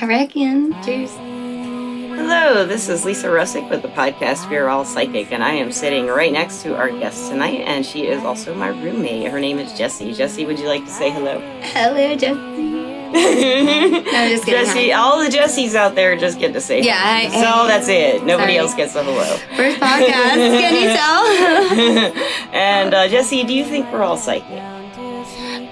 I reckon. Cheers. Hello, this is Lisa Russick with the podcast We're All Psychic, and I am sitting right next to our guest tonight, and she is also my roommate. Her name is Jessi. Jessi, would you like to say hello? Hello, Jessi. No, just kidding. Jessi, all the Jessies out there just get to say hi. So that's it. Nobody else gets a hello. First podcast, can you tell? And Jessi, do you think we're all psychic?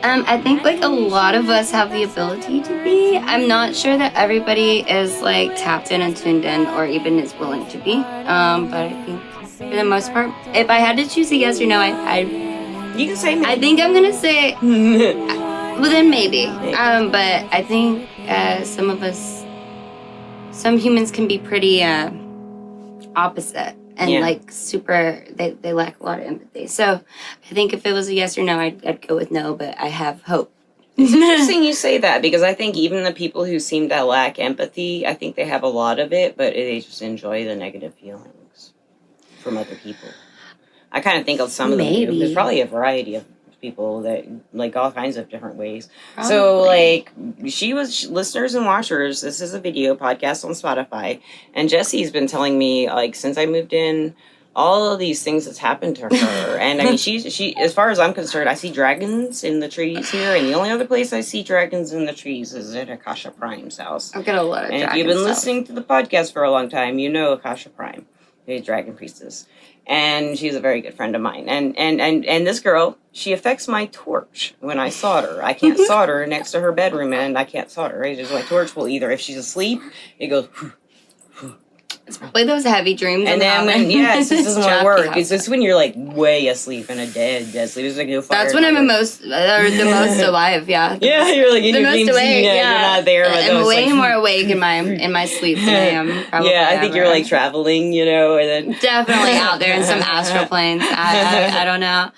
I think like a lot of us have the ability to be. I'm not sure that everybody is like tapped in and tuned in or even is willing to be. But I think for the most part, if I had to choose a yes or no, you can say maybe. I think I'm gonna say well then maybe. But I think some humans can be pretty opposite. And like super, they lack a lot of empathy. So I think if it was a yes or no, I'd go with no, but I have hope. It's interesting you say that, because I think even the people who seem to lack empathy, I think they have a lot of it, but they just enjoy the negative feelings from other people. I kind of think of some of them do. There's probably a variety of people that like all kinds of different ways. Probably. So like listeners and watchers, this is a video podcast on Spotify, and Jessi's been telling me like since I moved in all of these things that's happened to her. And I mean she as far as I'm concerned, I see dragons in the trees here, and the only other place I see dragons in the trees is at Akasha Prime's house. I've got a lot of and if you've been listening to the podcast for a long time, you know Akasha Prime, the dragon priestess. And she's a very good friend of mine. And this girl, she affects my torch when I solder. I can't solder next to her bedroom, and I can't solder. Right? Just my torch will either, if she's asleep, it goes. It's probably those heavy dreams. And then when, it doesn't want to work. It's just when you're like way asleep in a dead sleep. It's like no fire. That's when I'm the most alive. Yeah. Yeah, you're like in the your most dreams. awake. Yeah, you're not there. I'm way more awake in my sleep than I am. Probably I think you're like traveling, and then definitely out there in some astral planes. I don't know.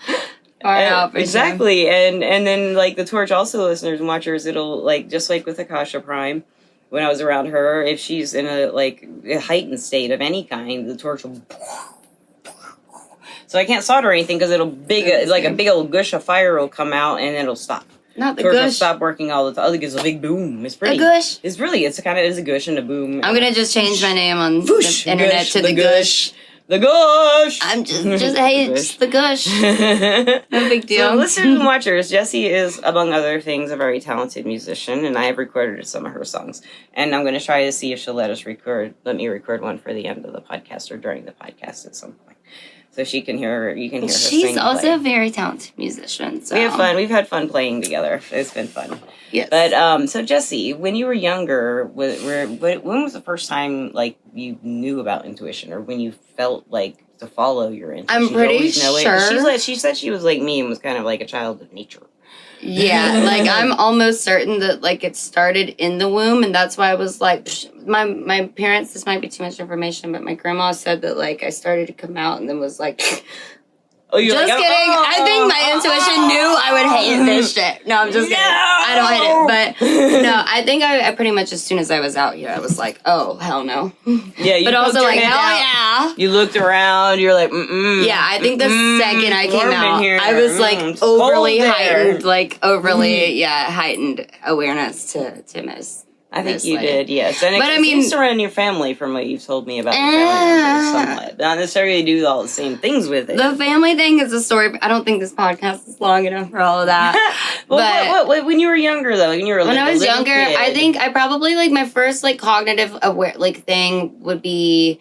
Far out for exactly. Sure. And then like the torch, also listeners and watchers, it'll like just like with Akasha Prime. When I was around her, if she's in a heightened state of any kind, the torch will. So I can't solder anything because a big old gush of fire will come out and it'll stop. Not the torch gush. Will stop working all the time. I think it's a big boom. It's pretty. A gush. It's a gush and a boom. I'm gonna just change my name on the internet gush, to the gush. The Gush! I'm just the Gush. No big deal. So listeners and watchers, Jessi is, among other things, a very talented musician, and I have recorded some of her songs. And I'm going to try to see if she'll let me record one for the end of the podcast or during the podcast at some point. So you can hear her sing. She's also a very talented musician. So. We have fun. We've had fun playing together. It's been fun. Yes. But so Jessi, when you were younger, when was the first time like you knew about intuition, or when you felt like to follow your intuition? I'm pretty sure. She said she was like me and was kind of like a child of nature. Yeah, like I'm almost certain that like it started in the womb, and that's why I was like, my parents. This might be too much information, but my grandma said that like I started to come out, and then was like. Oh, you're just like, kidding. I think my intuition knew I would hate this shit. No, I'm just kidding. I don't hate it. But no, I think I pretty much as soon as I was out here, I was like, oh, hell no. Yeah, you but also like, hell out. yeah. You looked around, you're like, Yeah, I think the second I came out, I was like overly heightened, heightened awareness to miss. I think you did, yes. And it seems to run in your family from what you've told me about your family members somewhat. Not necessarily do all the same things with it. The family thing is a story. I don't think this podcast is long enough for all of that. Well, what, when you were younger, though? When I was younger, kid. I think I probably, like, my first, like, cognitive aware, like, thing would be...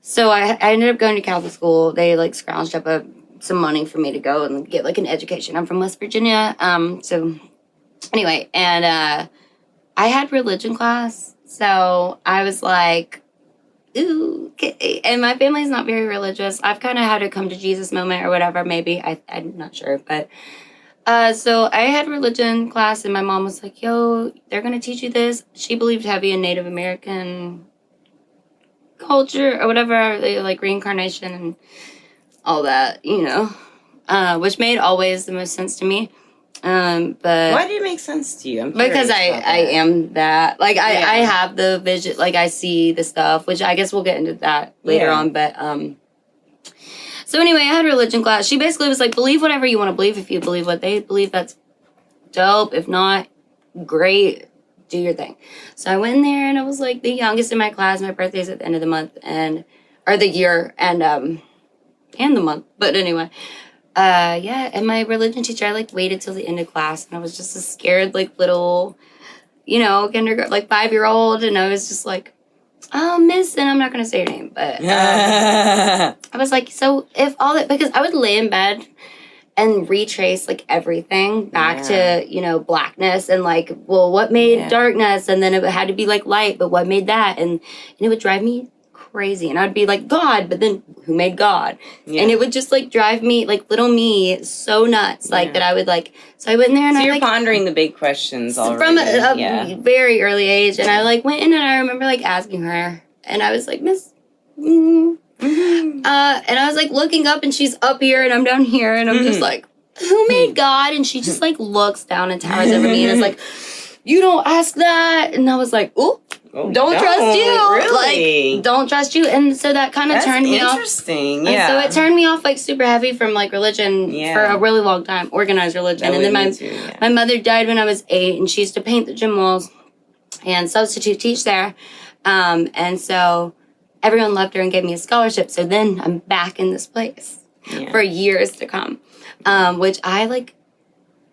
So I ended up going to Catholic school. They, like, scrounged up some money for me to go and get, like, an education. I'm from West Virginia. So, anyway, and... I had religion class, so I was like, ooh, okay. And my family's not very religious. I've kind of had a come to Jesus moment or whatever, maybe. I'm not sure, but... so I had religion class, and my mom was like, yo, they're going to teach you this. She believed heavy in Native American culture or whatever, like reincarnation and all that, which made always the most sense to me. But why did it make sense to you? Because I am that. Like, I have the vision, like, I see the stuff, which I guess we'll get into that later on, but, so anyway, I had religion class. She basically was like, believe whatever you want to believe. If you believe what they believe, that's dope. If not, great. do your thing. So I went in there and I was like the youngest in my class. My birthday's at the end of the month or the year and the month. But anyway, and my religion teacher, I like waited till the end of class and I was just a scared like little, kindergarten, like 5-year-old. And I was just like, oh, miss, and I'm not going to say your name, but I was like, so if all that, because I would lay in bed and retrace like everything back to, blackness and like, well, what made darkness? And then it had to be like light, but what made that? And it would drive me crazy. And I'd be like, God, but then who made God? Yeah. And it would just like drive me, like little me, so nuts, like that I would like, so I went in there and so I you're like pondering the big questions already. From a very early age. And I like went in and I remember like asking her and I was like, Miss, and I was like looking up and she's up here and I'm down here and I'm just like, who made God? And she just like looks down and towers over me and is like, you don't ask that. And I was like, ooh. Don't trust you. Really? Like, don't trust you. And so that kind of turned me off. Interesting, yeah. And so it turned me off like super heavy from like religion for a really long time, organized religion. And then my mother died when I was 8 and she used to paint the gym walls and substitute teach there. And so everyone loved her and gave me a scholarship. So then I'm back in this place for years to come, which I like.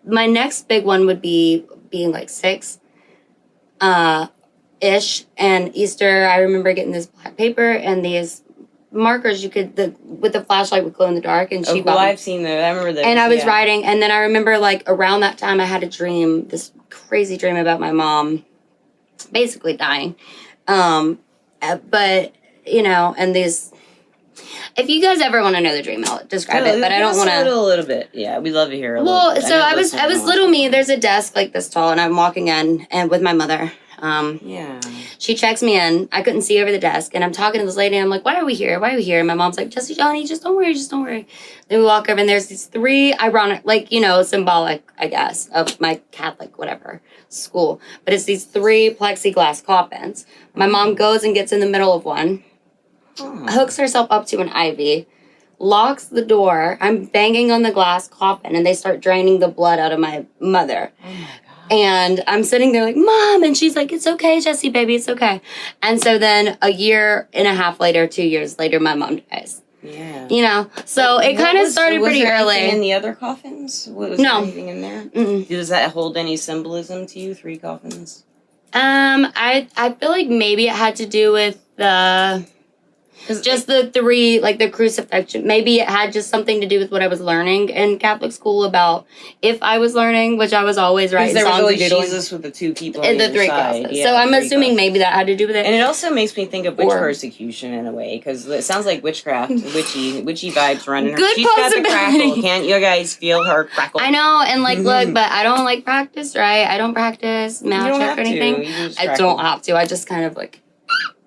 My next big one would be being like 6. Ish and Easter, I remember getting this black paper and these markers you could with the flashlight would glow in the dark and she bought I've seen those. I remember those. And I was writing and then I remember like around that time I had a dream, this crazy dream about my mom basically dying. But and these, if you guys ever want to know the dream, I'll describe it, but I don't want to. A little bit. Yeah, we'd love to hear a little bit. Well, so I was little me. There's a desk like this tall and I'm walking in and with my mother. She checks me in. I couldn't see over the desk. And I'm talking to this lady. And I'm like, why are we here? Why are we here? And my mom's like, Jessi, Johnny, just don't worry. Just don't worry. Then we walk over and there's these 3 ironic, like, symbolic, I guess, of my Catholic, whatever, school. But it's these 3 plexiglass coffins. My mom goes and gets in the middle of one, hooks herself up to an ivy, locks the door. I'm banging on the glass coffin and they start draining the blood out of my mother. Oh my God. And I'm sitting there like, Mom, and she's like, it's okay, Jessi, baby, it's okay. And so then a year and a half later, 2 years later, my mom dies. Yeah. So it kind of started pretty early. In the other coffins? Was there anything in there? Mm-mm. Does that hold any symbolism to you, 3 coffins? I feel like maybe it had to do with just the 3, like the crucifixion. Maybe it had just something to do with what I was learning in Catholic school about if I was learning, which I was always writing songs. There was always Jesus with the 2 people and the 3 crosses. So I'm assuming maybe that had to do with it. And it also makes me think of witch persecution in a way, because it sounds like witchcraft, witchy vibes running her. She's got the crackle. Can't you guys feel her crackle? I know, and like, look, but I don't like practice, right? I don't practice magic or anything. I don't have to. I just kind of like...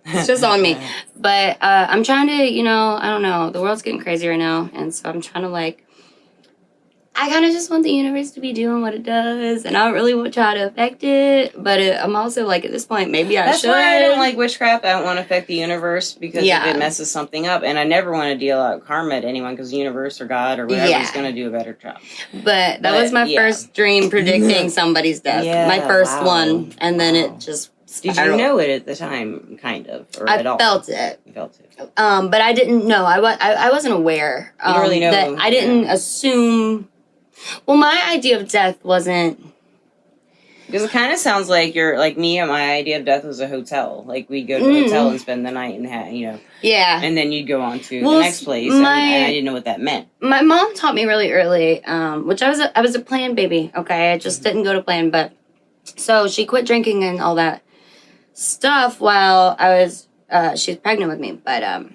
It's just on me. But I'm trying to, I don't know. The world's getting crazy right now. And so I'm trying to like, I kind of just want the universe to be doing what it does. And I don't really want to try to affect it. But I'm also like, at this point, maybe I should. That's why I don't like witchcraft. I don't want to affect the universe because if it messes something up. And I never want to deal out karma to anyone because the universe or God or whatever is going to do a better job. But that was my first dream predicting somebody's death. My first one. And then it just... Did you know it at the time, kind of, or at all? I felt it. You felt it. But I didn't know. I wasn't aware. You don't really know. That I didn't assume. Well, my idea of death wasn't. Because it kind of sounds like you're like me. And my idea of death was a hotel. Like we'd go to a hotel and spend the night and Yeah. And then you'd go on to the next place, and I didn't know what that meant. My mom taught me really early, which I was a planned baby. Okay, I just didn't go to plan, but so she quit drinking and all that stuff while I was she was pregnant with me, but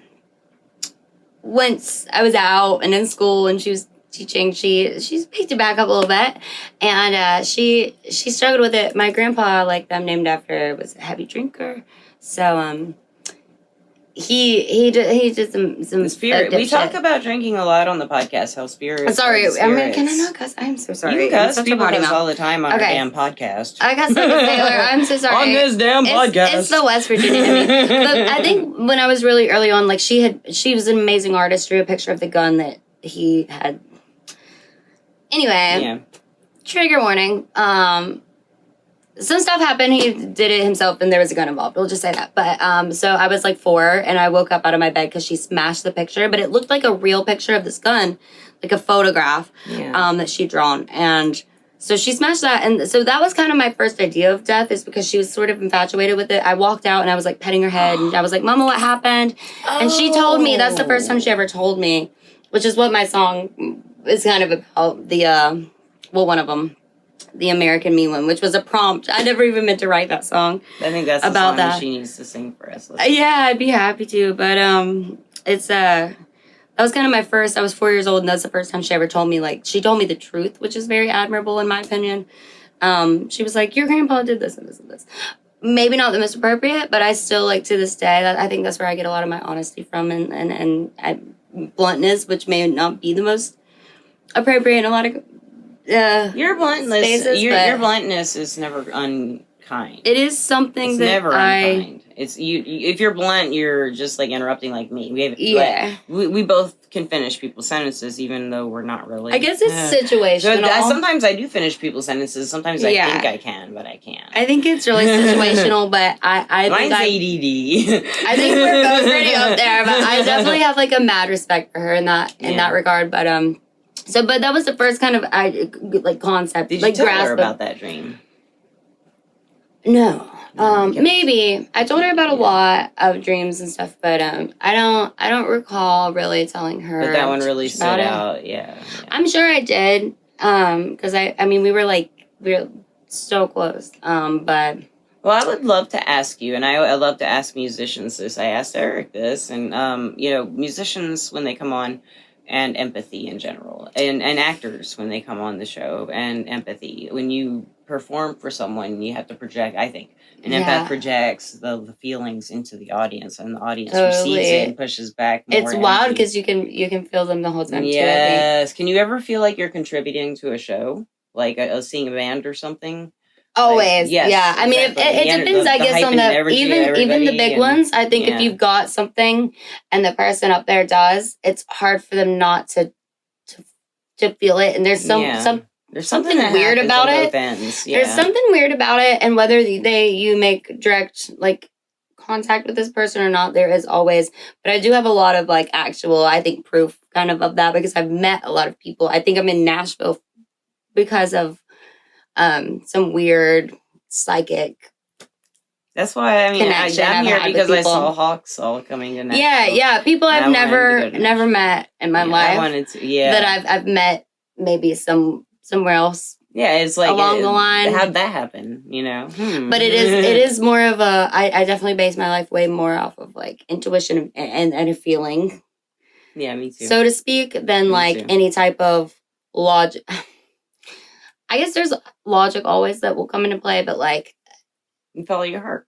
once I was out and in school and she was teaching, she's picked it back up a little bit, and she struggled with it. My grandpa, like I'm named after, was a heavy drinker, so he did some spirit. We talk about drinking a lot on the podcast. How spirits. I'm sorry. Can I not cuss? I'm so sorry. You can cuss. People cuss all the time on our damn podcast. I cuss like a sailor. I'm so sorry. On this damn podcast. It's the West Virginia in me. But I think when I was really early on, like she was an amazing artist. Drew a picture of the gun that he had. Anyway. Yeah. Trigger warning. some stuff happened. He did it himself, and there was a gun involved. We'll just say that. But so I was like 4, and I woke up out of my bed because she smashed the picture, but it looked like a real picture of this gun, like a photograph that she'd drawn. And so she smashed that. And so that was kind of my first idea of death, is because she was sort of infatuated with it. I walked out, and I was like petting her head, and I was like, Mama, what happened? And she told me, that's the first time she ever told me, which is what my song is kind of about. The, one of them. The American Me one, which was a prompt. I never even meant to write that song. I think that's about the song that she needs to sing for us. Yeah, I'd be happy to. But it's that was kind of my first. I was 4 years old, and that's the first time she ever told me. Like, she told me the truth, which is very admirable in my opinion. She was like, "Your grandpa did this and this and this." Maybe not the most appropriate, but I still, like, to this day, I think that's where I get a lot of my honesty from, and bluntness, which may not be the most appropriate in a lot of. Your bluntness, spaces, your bluntness is never unkind. It is something it's that never unkind. It's you. If you're blunt, you're just like interrupting, like me. We both can finish people's sentences, even though we're not really. I guess it's situational. So sometimes I do finish people's sentences. Sometimes I think I can, but I can't. I think it's really situational, but I Mine's think ADD. I think we're both pretty up there, but I definitely have like a mad respect for her in that regard. But but that was the first kind of concept. Did you tell her about that dream? No. Maybe I told her about a lot of dreams and stuff, but I don't recall really telling her. But that one really stood out. Yeah. I'm sure I did. Because I mean we were so close. But. Well, I would love to ask you, and I love to ask musicians this. I asked Eric this, and musicians when they come on. And empathy in general, and actors when they come on the show, and empathy. When you perform for someone, you have to project, I think. An empath projects the feelings into the audience, and the audience receives it and pushes back more. It's wild because you can feel them the whole time, too, I think. Yes. Can you ever feel like you're contributing to a show? Like seeing a band or something? Always, like, yes, yeah. I mean, exactly. it depends. I guess on the even the big ones. I think if you've got something and the person up there does, it's hard for them not to feel it. And there's something weird about it. There's something weird about it, and whether you make direct like contact with this person or not, there is always. But I do have a lot of like actual, I think, proof kind of that because I've met a lot of people. I think I'm in Nashville because of. Some weird psychic. That's why I'm here because I saw Hawks all coming to Nashville. Yeah. People I've never met in my life. I wanted to, that I've met maybe somewhere else. Yeah, it's like along the line. How'd that happen? But it is more of a. I definitely base my life way more off of like intuition and a feeling. Yeah, me too. So to speak, than any type of logic. I guess there's logic always that will come into play, but like you follow your heart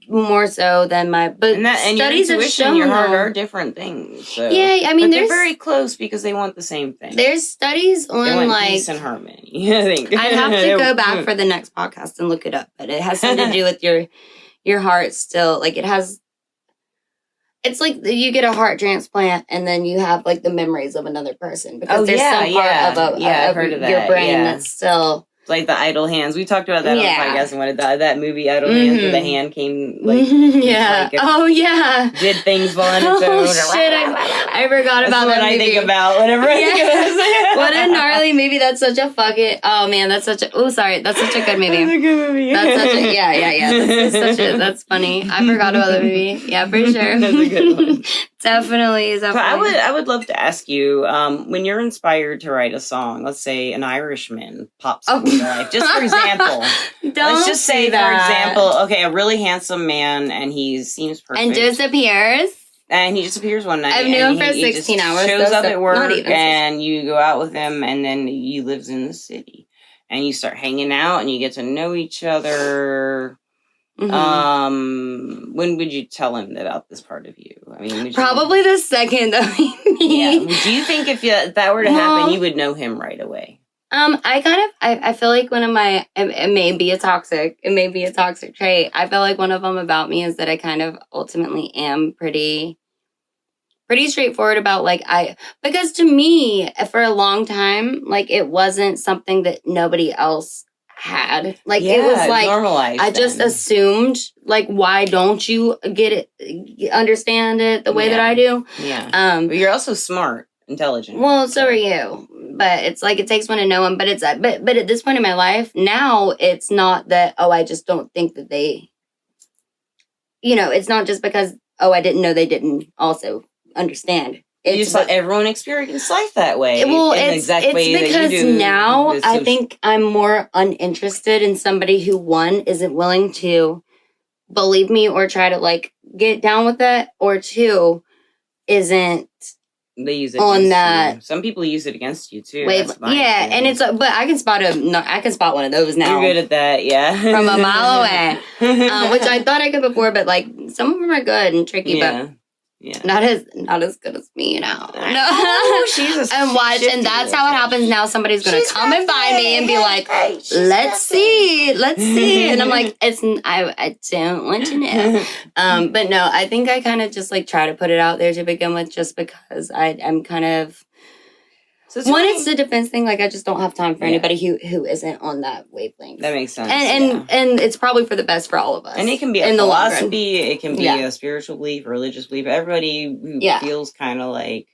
more so than my. But studies have shown your heart are different things. So. Yeah, I mean they're very close because they want the same thing. There's studies on like peace and harmony. I think I'd have to go back for the next podcast and look it up, but it has something to do with your heart. Still, like it has. It's like you get a heart transplant and then you have like the memories of another person because there's some part of your brain that's still like the idle hands. We talked about that on the podcast and wanted that movie Idle Hands where the hand came like did things while on its own. Shit, I forgot about that movie. I think about whenever I think of this. What a gnarly movie. That's such a fucking that's such a that's such a good movie. That's a good movie. That's such a that's funny. I forgot about the movie. Yeah, for sure. That's a good one. Definitely. So I would love to ask you, when you're inspired to write a song, let's say an Irishman pops into your life, just for example. Let's just say, for example, okay, a really handsome man, and he seems perfect. And disappears. And he disappears one night. I've known him for 16 hours. Shows up at work, and you go out with him, and then he lives in the city. And you start hanging out, and you get to know each other. Mm-hmm. When would you tell him about this part of you? I mean, probably the second that we meet. Yeah. Do you think if that were to happen, you would know him right away? I feel like one of my it may be a toxic trait. I feel like one of them about me is that I kind of ultimately am pretty straightforward about because to me for a long time like it wasn't something that nobody else had. Like, it was like, normalized. I just assumed, like, why don't you get it, understand it the way that I do? Yeah. But you're also smart, intelligent. Well, so are you. But it's like, it takes one to know them. But but at this point in my life, now it's not that, I just don't think that they, it's not just because, I didn't know they didn't also understand. You just let everyone experience life that way. Well, in the it's exact way because that you do. now I think I'm more uninterested in somebody who, one, isn't willing to believe me or try to, like, get down with it, or two, isn't they use it on against that. You. Some people use it against you too. Yeah, and it's but I can spot one of those now. You're good at that, yeah. From a mile away, which I thought I could before, but like some of them are good and tricky, but. Yeah, not as good as me now. No, she's and watch, and that's how it happens now. Somebody's gonna come and find me and be like, "Let's see," and I'm like, I don't want to know. But no, I think I kind of just like try to put it out there to begin with, just because I'm kind of. So it's the defense thing. Like, I just don't have time for anybody who isn't on that wavelength. That makes sense. And it's probably for the best for all of us. And it can be a philosophy. It can be a spiritual belief, religious belief. Everybody who feels kind of like,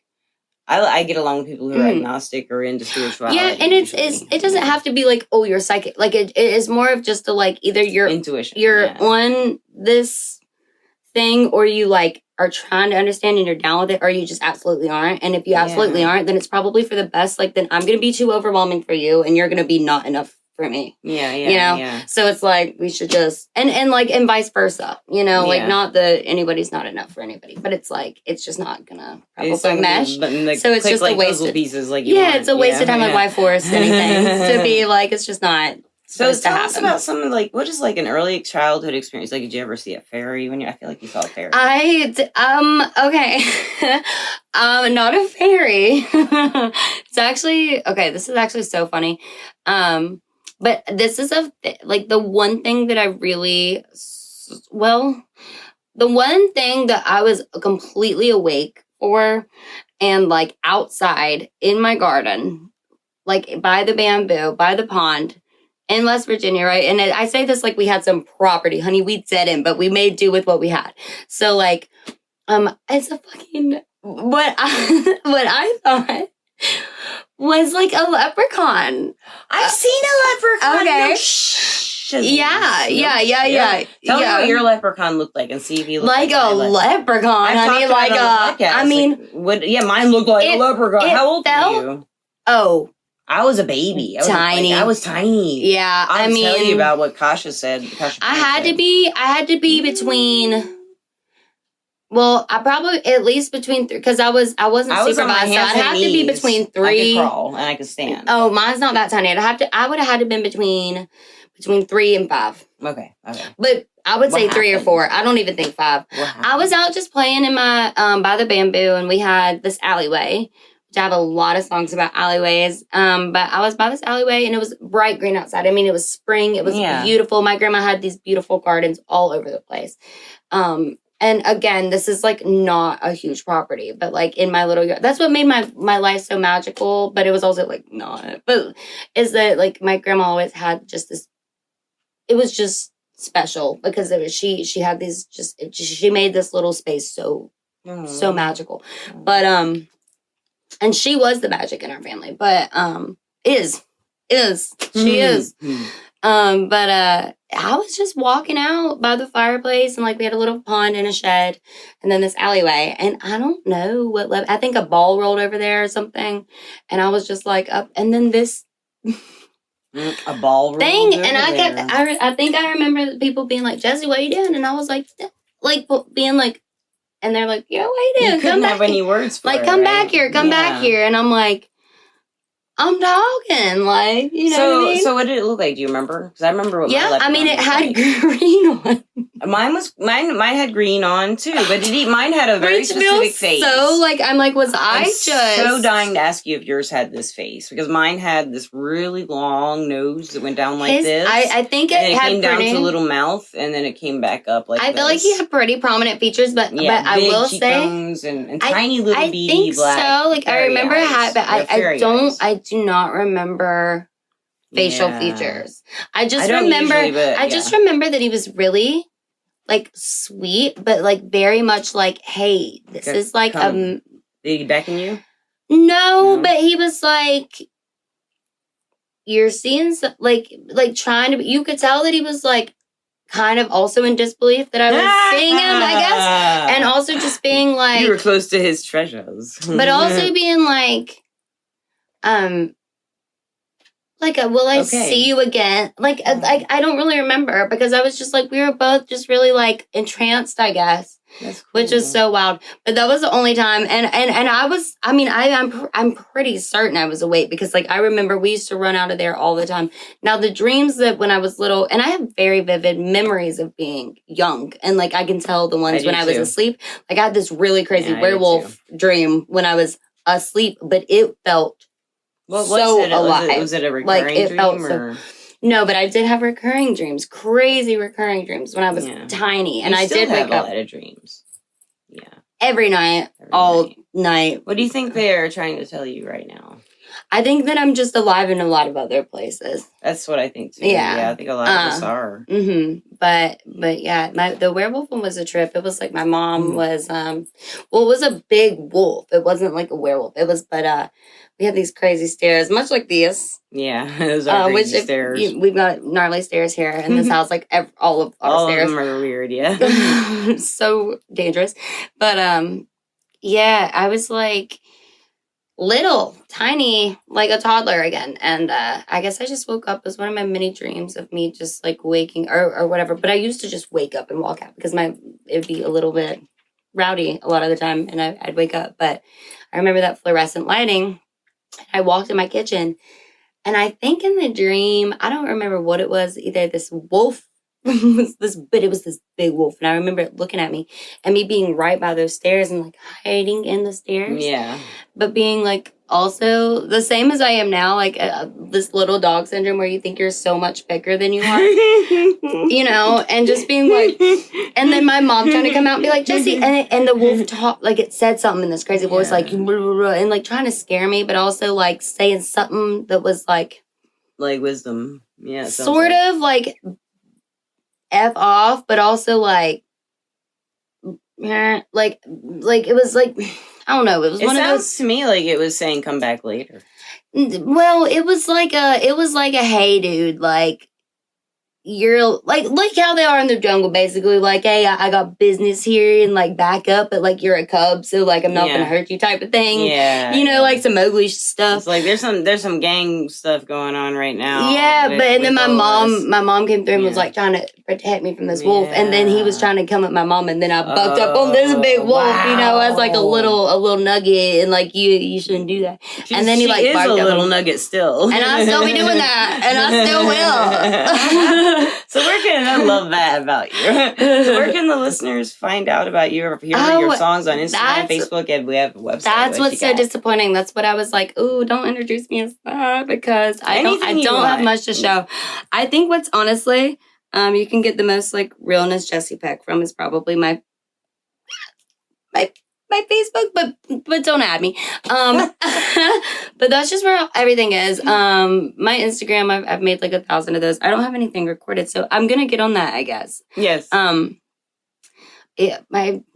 I get along with people who are agnostic or into spirituality. Yeah, and it doesn't have to be like, you're psychic. Like, it is more of just a, like, either you're intuition. You're on this thing, or you like are trying to understand and you're down with it, or you just absolutely aren't. And if you absolutely aren't, then it's probably for the best. Like, then I'm gonna be too overwhelming for you, and you're gonna be not enough for me. Yeah. So it's like, we should just and vice versa. Like, not that anybody's not enough for anybody, but it's like, it's just not gonna probably mesh. So it's just like a waste of pieces. Like, it's a waste of time. Like, why force anything to be like? It's just not. So tell us about something like, what is like an early childhood experience? Like, did you ever see a fairy I feel like you saw a fairy. Okay. Not a fairy. It's actually, okay, this is actually so funny. But this is like the one thing that I really, the one thing that I was completely awake for, and like outside in my garden, like by the bamboo, by the pond, in West Virginia, right? And I say this like we had some property, honey. We didn't, but we made do with what we had. So like, it's a fucking what I thought was like a leprechaun. I've seen a leprechaun. Okay. Yeah. Tell me what your leprechaun looked like and see if you look like a leprechaun. Mine looked like a leprechaun. How old were you? Oh. I was a baby. I was tiny. Yeah, I'll tell you about what Kasha said. I had to be between. Well, I probably at least between three, because I wasn't supervised, so I'd have to be between 3. I could crawl and I could stand. Oh, mine's not that tiny. I would have had to been between 3 and 5. Okay. But I would say 3 or 4. I don't even think 5. I was out just playing in my by the bamboo, and we had this alleyway. I have a lot of songs about alleyways. But I was by this alleyway, and it was bright green outside. I mean, it was spring. It was beautiful. My grandma had these beautiful gardens all over the place. And again, this is like not a huge property, but like in my little yard, that's what made my life so magical. But it was also like not, but is that like my grandma always had just this, it was just special because it was, she had these she made this little space so magical. But, and she was the magic in our family, but, she is. But I was just walking out by the fireplace, and like we had a little pond and a shed, and then this alleyway, and I don't know what I think a ball rolled over there or something, and I was just like up, and then this a ball thing, and I think I remember people being like, "Jessi, what are you doing?" And I was like being like, and they're like, "Yeah, what are you doing? You couldn't have any words for it, come back here, back here," and I'm like, I'm talking, like, you know what I mean? So what did it look like? Do you remember? Because I remember what my leprechaun it had green on. Mine had green on too, but mine had a very specific face. So like, I'm like, I'm so dying to ask you if yours had this face, because mine had this really long nose that went down like this. I think it came down to a little mouth, and then it came back up like I feel like he had pretty prominent features, but I will say, and tiny little beady black. I think so. Like I remember but I do not remember facial Yeah. features. I just I don't remember. usually, but, I just remember that he was really like sweet, but like very much like, hey, this Okay, is like Did he beckon you? no, No? but he was like, you're seeing like trying to. You could tell that he was like kind of also in disbelief that I was seeing him, I guess, and also just being like, you were close to his treasures, but also being like, like, will I see you again? Like, I don't really remember because I was just like, we were both just really like entranced, I guess. That's cool. Which is so wild. But that was the only time. And I was, I mean, I'm pretty certain I was awake because like, I remember we used to run out of there all the time. Now the dreams that when I was little, and I have very vivid memories of being young. And like, I can tell the ones when I was asleep. Like I had this really crazy werewolf dream when I was asleep, but it felt so alive. Was it a recurring dream? No, but I did have recurring dreams, crazy recurring dreams when I was tiny, and I did wake up a lot of dreams. Yeah, every night, all night. What do you think they are trying to tell you right now? I think that I'm just alive in a lot of other places. That's what I think too. Yeah, I think a lot of us are. But yeah, the werewolf one was a trip. It was like my mom was it was a big wolf. It wasn't like a werewolf. It was, but we had these crazy stairs, much like these. Yeah, those are crazy stairs. We've got gnarly stairs here in this house. Like all of our stairs. All of them are weird. Yeah, so dangerous. But yeah, I was like little, tiny, like a toddler again. And I guess I just woke up. It was one of my many dreams of me just like waking or whatever. But I used to just wake up and walk out because it'd be a little bit rowdy a lot of the time, and I'd wake up. But I remember that fluorescent lighting. I walked in my kitchen, and I think in the dream, I don't remember what it was. Either this wolf was but it was this big wolf, and I remember it looking at me and me being right by those stairs and like hiding in the stairs. Yeah, but being like also the same as I am now, like this little dog syndrome where you think you're so much bigger than you are, you know, and just being like, and then my mom trying to come out and be like, Jessi, and the wolf talked, like it said something in this crazy voice, like, blah, blah, blah, and like trying to scare me, but also like saying something that was like wisdom. Yeah. Sort of like F off, but also like it was like, I don't know. It was one of those. To me like it was saying come back later. Well, it was like a hey dude, like you're like how they are in the jungle, basically. Like, hey, I got business here and like back up, but like you're a cub, so like I'm not gonna hurt you, type of thing. Yeah, you know, like some Mowgli stuff. It's like there's some gang stuff going on right now. Yeah, and then my mom came through and was like trying to protect me from this wolf, and then he was trying to come at my mom, and then I bucked up on this big wolf, you know, as like a little nugget, and like you shouldn't do that. And then he like is barked a little up nugget still, and I still be doing that, and I still will. So I love that about you. So where can the listeners find out about you or hear your songs on Instagram, Facebook, and we have a website? That's what's so disappointing. That's what I was like, ooh, don't introduce me as that because I don't have much to show. I think what's honestly, you can get the most like realness Jessi Peck from is probably my Facebook, but don't add me. But that's just where everything is. My Instagram, I've made like 1,000 of those. I don't have anything recorded, so I'm gonna get on that, I guess. Yes. My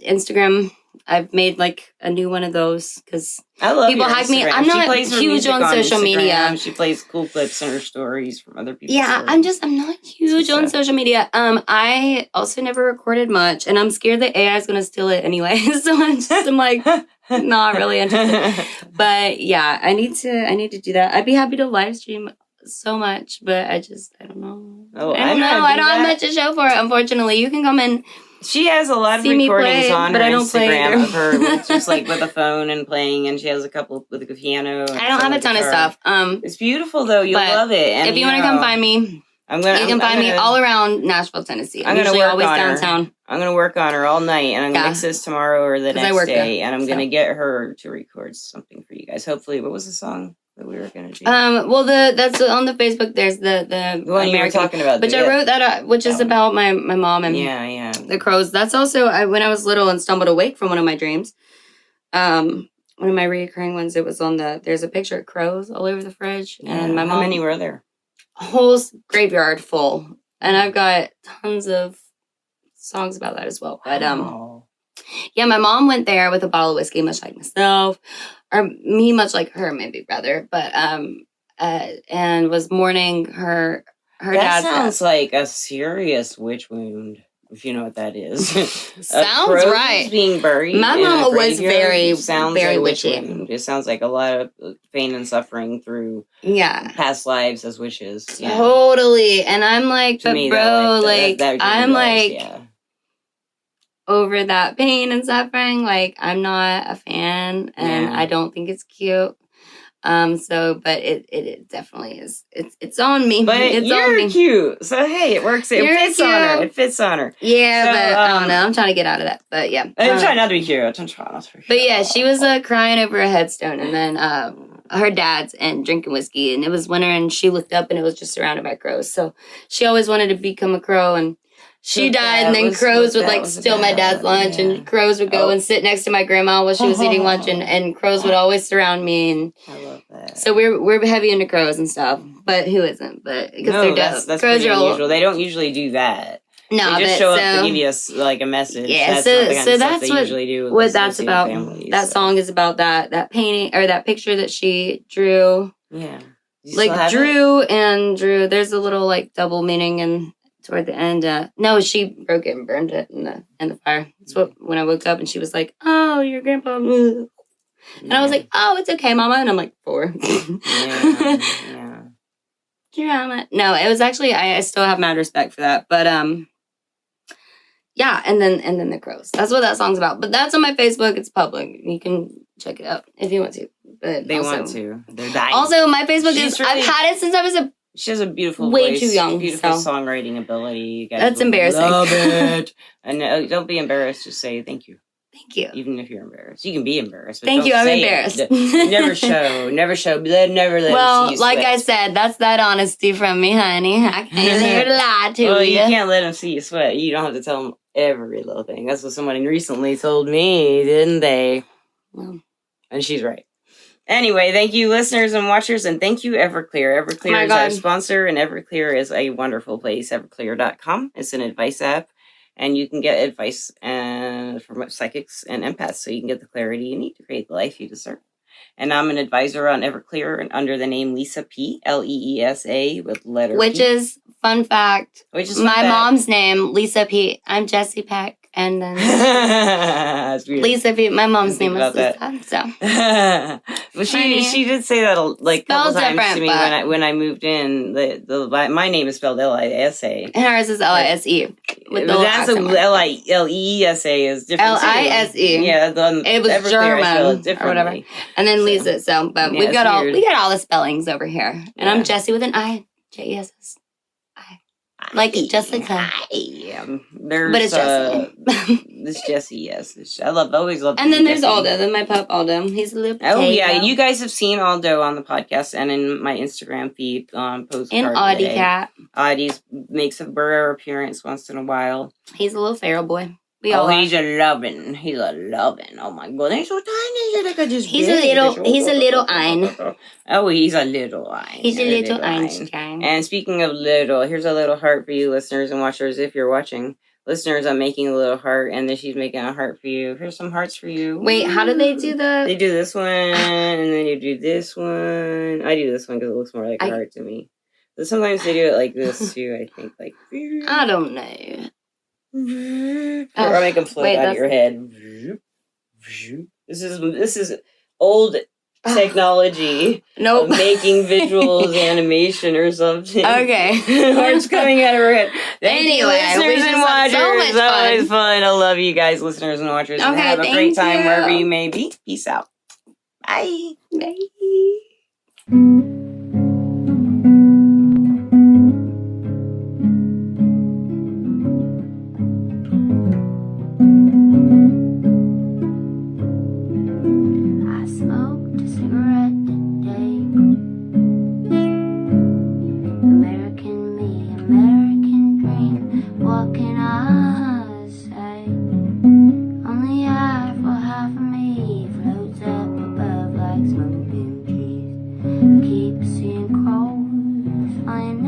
Instagram, I've made like a new one of those because people hack me. I'm not huge on social media. She plays cool clips in her stories from other people. Yeah, I'm not huge on social media. I also never recorded much, and I'm scared that AI is gonna steal it anyway. So I'm like not really interested. But yeah, I need to do that. I'd be happy to live stream so much, but I don't know. Oh, I don't know. I don't have much to show for it. Unfortunately, you can come in. She has a lot of recordings on her Instagram of her just like with a phone and playing, and she has a couple with a piano. I don't have a ton of stuff. It's beautiful though. You'll love it. And, if you want to come find me, you can find me all around Nashville, Tennessee. I'm usually always downtown. I'm going to work on her all night, and I'm going to mix this tomorrow or the next day, and I'm going to get her to record something for you guys. Hopefully, what was the song that we were going to do? Well, that's on the Facebook. There's the one you were talking about, which I wrote that, which is about my mom and the crows. That's also when I was little and stumbled awake from one of my dreams. One of my recurring ones. It was on there's a picture of crows all over the fridge, and my mom. How many were there? whole graveyard full, and I've got tons of songs about that as well. But yeah, my mom went there with a bottle of whiskey, much like myself, or me, much like her, maybe rather. But and was mourning her That dad's sounds death. like a serious witch wound, if you know what that is. Sounds Crows right. being buried. My in a mama was graveyard sounds very like witch witchy. wound. It sounds like a lot of pain and suffering through Yeah. past lives as witches. Yeah. Totally. And I'm like, To but me, bro, that I'm like yeah. over that pain and suffering. Like, I'm not a fan, and Yeah. I don't think it's cute. But it definitely is. It's on me. But it's you're on me. cute, so hey, it works. It You're fits on her. cute. It fits on her. Yeah, So, but I don't know. I'm trying to get out of that. But yeah. I'm trying not to be cute. I'm trying not to be cute. But yeah, she was crying over a headstone, and then her dad's and drinking whiskey, and it was winter, and she looked up, and it was just surrounded by crows. So she always wanted to become a crow, and she died, and then crows would like steal my dad's lunch, and crows would go and sit next to my grandma while she was eating lunch, and crows would always surround me, and I love that. so we're heavy into crows and stuff. But who isn't? But because they're dope. That's Crows pretty are unusual. They don't usually do that. no, They just but show up so, to give you a message. yeah, That's not the kind of stuff that's they what usually do with what the that's Celestial about. families, That so. song is about that painting or that picture that she drew. Yeah. You Like still have drew. There's a little like double meaning and toward the end. No, she broke it and burned it in the fire. That's what when I woke up and she was like, "Oh, your grandpa." it? And I was like, "Oh, it's okay, Mama." And I'm like 4. yeah. Drama. No, it was actually I still have mad respect for that. But yeah, and then the crows. That's what that song's about. But that's on my Facebook. It's public. You can check it out if you want to. But They also, want to. They're dying. Also, my Facebook She's I've had it since I was She has a beautiful way voice, too young, beautiful so. songwriting ability. You guys That's will embarrassing. Love it. And don't be embarrassed. Just say thank you. Thank you. Even if you're embarrassed, you can be embarrassed. But Thank don't you. I'm say embarrassed. It. Never show. Never let Well, them see you like sweat. I said, that's that honesty from me, honey. I can't here to lie to Well, you. you can't let them see you sweat. You don't have to tell them every little thing. That's what someone recently told me, didn't they? Well, and she's right. Anyway, thank you, listeners and watchers, and thank you, Everclear. Everclear is our sponsor, and Everclear is a wonderful place, everclear.com. It's an advice app, and you can get advice from psychics and empaths, so you can get the clarity you need to create the life you deserve. And I'm an advisor on Everclear under the name Lisa P, Leesa, with letter Which P. is, fun fact, my mom's name, Lisa P. I'm Jessi Peck. And then Lisa P. My mom's name was Lisa. So. Well, she did say that a couple times to me when I moved in. My name is spelled Lisa. And hers is Lise. That's Lisa is different. Lise. Yeah, it was German or whatever. And then Lisa. So, but we got all the spellings over here. And I'm Jessi with an I. Jessi. Like Jessica. But it's Jessi. It's Jessi, yes. Always love. And then there's Aldo, then my pup Aldo. He's a little potato. Oh yeah, you guys have seen Aldo on the podcast and in my Instagram feed on postcard. And Audie cat. Audie makes a rare appearance once in a while. He's a little feral boy. He's a loving. Oh my god, he's so tiny. He's a little ein. Oh, he's a little ein. He's a little Einstein. And speaking of little, here's a little heart for you listeners and watchers if you're watching. Listeners, I'm making a little heart, and then she's making a heart for you. Here's some hearts for you. Wait, how do they do the... They do this one, and then you do this one. I do this one because it looks more like a heart to me. But sometimes they do it like this, too, I think. Like I don't know. Or make them float out of your head. This is old technology. Nope. Of making visuals, animation, or something. Okay. Hearts coming out of her head. Thank you, listeners and watchers. So much fun. Always fun. I love you guys, listeners and watchers. Okay, and have a thank great time you. wherever you may be. Peace out. Bye. Bye. Keep seeing crows flying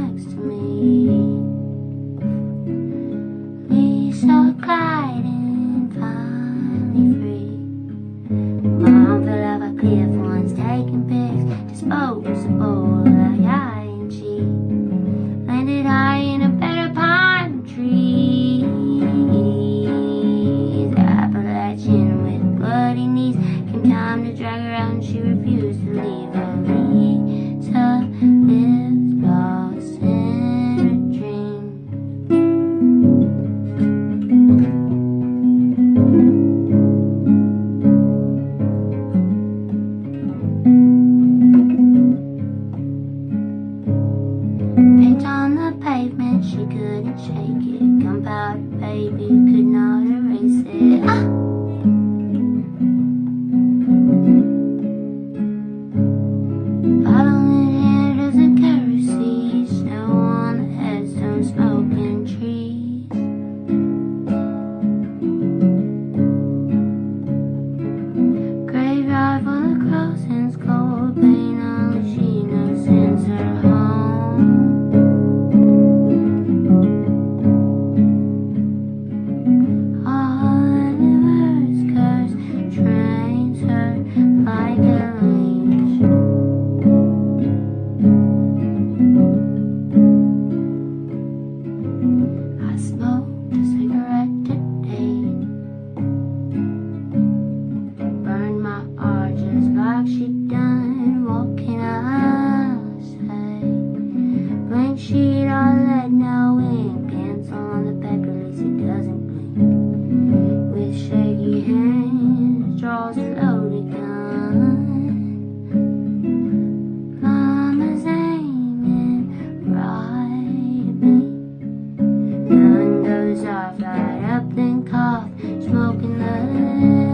and cough, smoking the